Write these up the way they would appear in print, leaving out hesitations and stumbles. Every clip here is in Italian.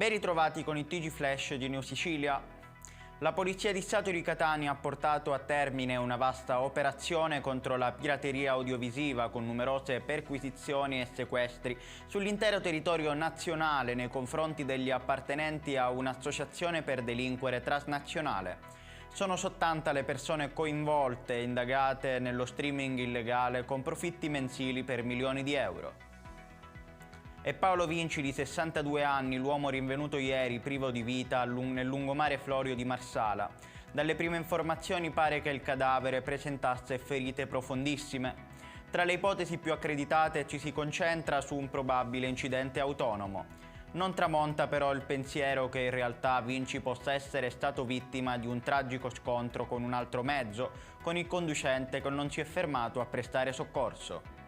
Ben ritrovati con il TG Flash di New Sicilia. La Polizia di Stato di Catania ha portato a termine una vasta operazione contro la pirateria audiovisiva con numerose perquisizioni e sequestri sull'intero territorio nazionale nei confronti degli appartenenti a un'associazione per delinquere transnazionale. Sono 70 le persone coinvolte e indagate nello streaming illegale con profitti mensili per milioni di euro. E Paolo Vinci, di 62 anni, l'uomo rinvenuto ieri privo di vita nel lungomare Florio di Marsala. Dalle prime informazioni pare che il cadavere presentasse ferite profondissime. Tra le ipotesi più accreditate ci si concentra su un probabile incidente autonomo. Non tramonta però il pensiero che in realtà Vinci possa essere stato vittima di un tragico scontro con un altro mezzo, con il conducente che non si è fermato a prestare soccorso.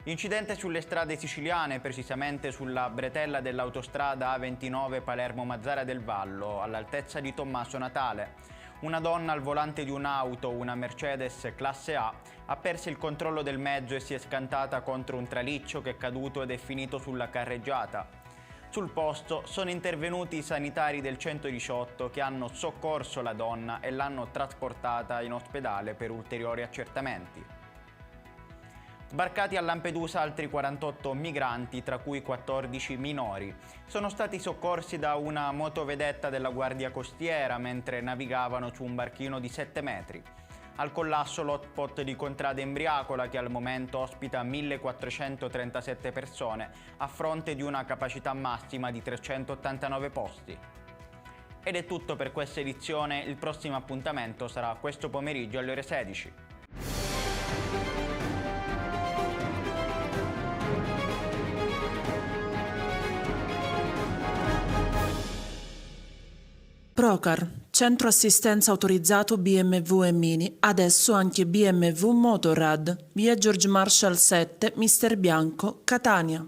Incidente sulle strade siciliane, precisamente sulla bretella dell'autostrada A29 Palermo-Mazzara del Vallo, all'altezza di Tommaso Natale. Una donna al volante di un'auto, una Mercedes classe A, ha perso il controllo del mezzo e si è scantata contro un traliccio che è caduto ed è finito sulla carreggiata. Sul posto sono intervenuti i sanitari del 118 che hanno soccorso la donna e l'hanno trasportata in ospedale per ulteriori accertamenti. Sbarcati a Lampedusa altri 48 migranti, tra cui 14 minori. Sono stati soccorsi da una motovedetta della Guardia Costiera mentre navigavano su un barchino di 7 metri. Al collasso l'hotspot di Contrada Embriacola, che al momento ospita 1437 persone, a fronte di una capacità massima di 389 posti. Ed è tutto per questa edizione, il prossimo appuntamento sarà questo pomeriggio alle ore 16. Procar, centro assistenza autorizzato BMW e Mini, adesso anche BMW Motorrad, via George Marshall 7, Mister Bianco, Catania.